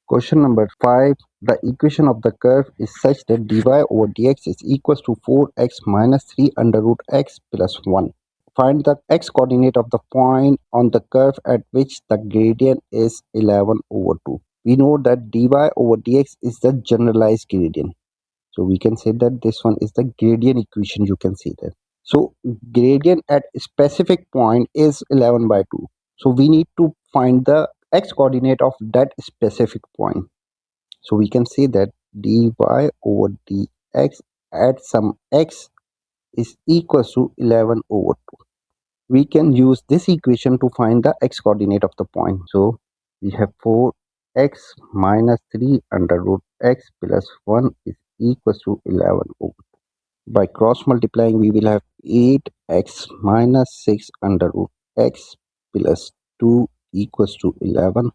Question number 5. The equation of the curve is such that dy over dx is equals to 4x minus 3 under root x plus 1. Find the x coordinate of the point on the curve at which the gradient is 11 over 2. We know that dy over dx is the generalized gradient. So we can say that this one is the gradient equation. You can see that. So gradient at a specific point is 11 by 2. So we need to find the x coordinate of that specific point. So we can say that dy over dx at some x is equals to 11 over 2. We can use this equation to find the x coordinate of the point. So we have 4x minus 3 under root x plus 1 is equals to 11 over 2. By cross multiplying, we will have 8x minus 6 under root x plus 2 equals to 11.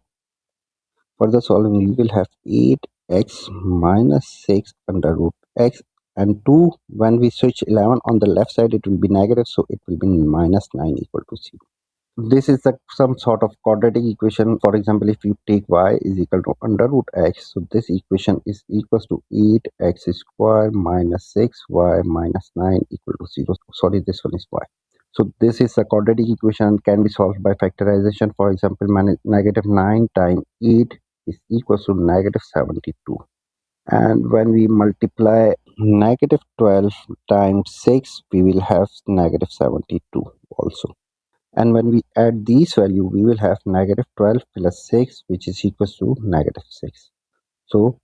Further solving, we will have 8x minus 6 under root x and 2. When we switch 11 on the left side, it will be negative, so it will be minus 9 equal to 0. This is some sort of quadratic equation. For example, if you take y is equal to under root x, so this equation is equals to 8x square minus 6y minus 9 equal to 0. Sorry, this one is y. So this is a quadratic equation, can be solved by factorization. For example, negative 9 times 8 is equals to negative 72. And when we multiply negative 12 times 6, we will have negative 72 also. And when we add these value, we will have negative 12 plus 6, which is equals to negative 6. So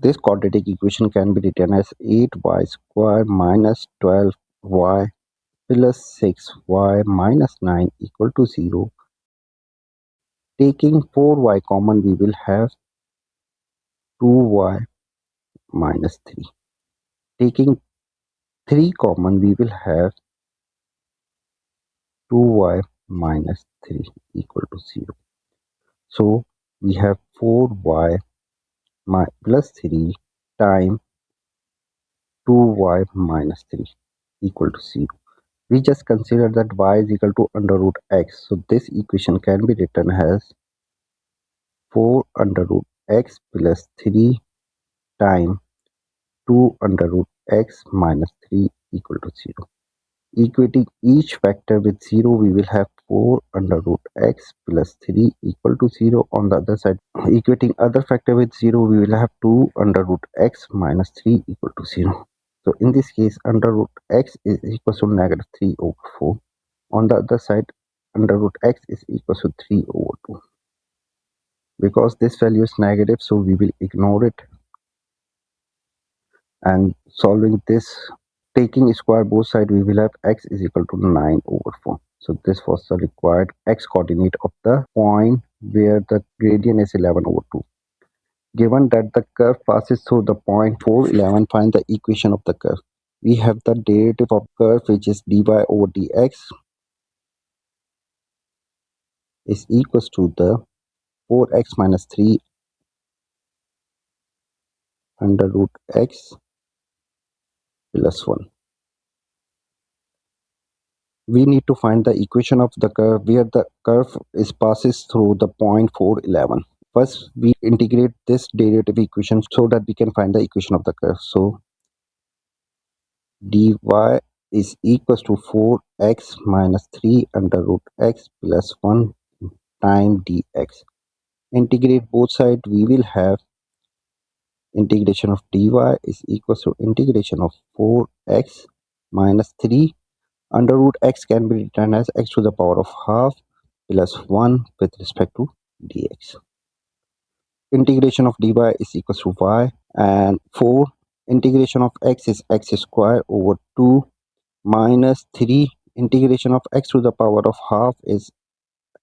this quadratic equation can be written as 8y square minus 12y plus 6y minus 9 equal to 0. Taking 4y common, we will have 2y minus 3. Taking 3 common, we will have 2y minus 3 equal to 0. So we have 4y plus 3 times 2y minus 3 equal to 0. We just consider that y is equal to under root x. So this equation can be written as 4 under root x plus 3 times 2 under root x minus 3 equal to 0. Equating each factor with 0, we will have 4 under root x plus 3 equal to 0. On the other side, equating other factor with 0, we will have 2 under root x minus 3 equal to 0. So in this case, under root x is equal to negative 3 over 4. On the other side, under root x is equal to 3 over 2. Because this value is negative, so we will ignore it. And solving this, taking square both sides, we will have x is equal to 9 over 4. So this was the required x coordinate of the point where the gradient is 11 over 2. Given that the curve passes through the point 4, 11, find the equation of the curve. We have the derivative of curve, which is dy over dx is equals to the 4x minus 3 under root x plus 1. We need to find the equation of the curve where the curve passes through the point 4, 11. First, we integrate this derivative equation so that we can find the equation of the curve. So dy is equals to 4x minus 3 under root x plus 1 times dx. Integrate both sides, we will have integration of dy is equals to integration of 4x minus 3 under root x can be written as x to the power of half plus 1 with respect to dx. Integration of dy is equals to y, and 4 integration of x is x square over 2 minus 3 integration of x to the power of half is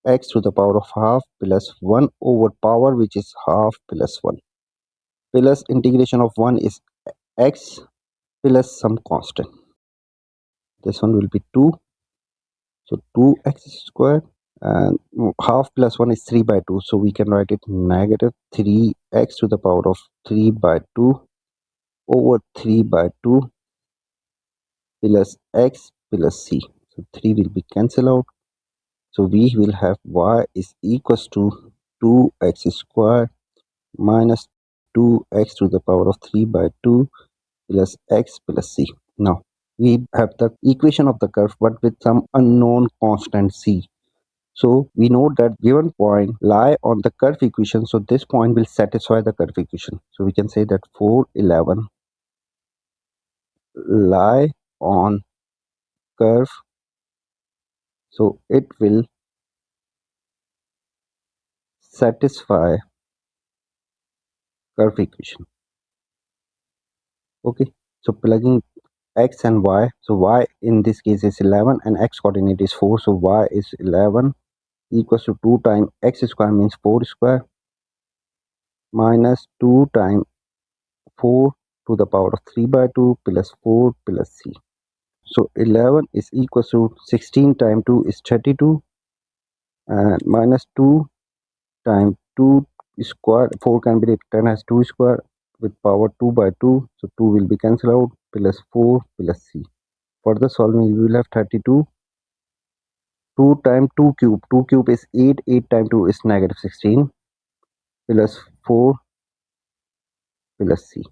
x to the power of half plus 1 over power, which is half plus 1, plus integration of 1 is x plus some constant. This one will be 2, so 2x square, and half plus 1 is 3 by 2, so we can write it negative 3x to the power of 3 by 2 over 3 by 2 plus x plus c. So 3 will be cancelled out. So we will have y is equals to 2x square minus 2x to the power of 3 by 2 plus x plus c. Now we have the equation of the curve but with some unknown constant c. So we know that given point lie on the curve equation, so this point will satisfy the curve equation. So we can say that 411 lie on curve, so it will satisfy curve equation. Okay, so plugging x and y, so y in this case is 11 and x coordinate is 4, so y is 11 equals to 2 times x square means 4 square minus 2 times 4 to the power of 3 by 2 plus 4 plus c. So 11 is equals to 16 times 2 is 32 and minus 2 times 2 square, 4 can be written as 2 square with power 2 by 2, so 2 will be cancelled out plus 4 plus c. Further solving we will have 32, 2 times 2 cube is 8, 8 times 2 is negative 16 plus 4 plus c.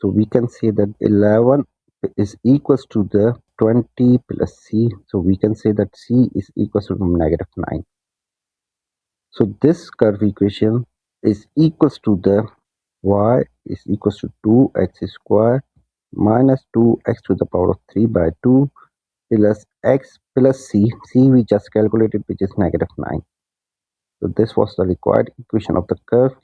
So we can say that 11 is equals to the 20 plus c. So we can say that c is equals to negative 9. So this curve equation is equals to the y is equals to 2x square minus 2x to the power of 3 by 2 plus x plus c. C we just calculated, which is negative 9. So this was the required equation of the curve.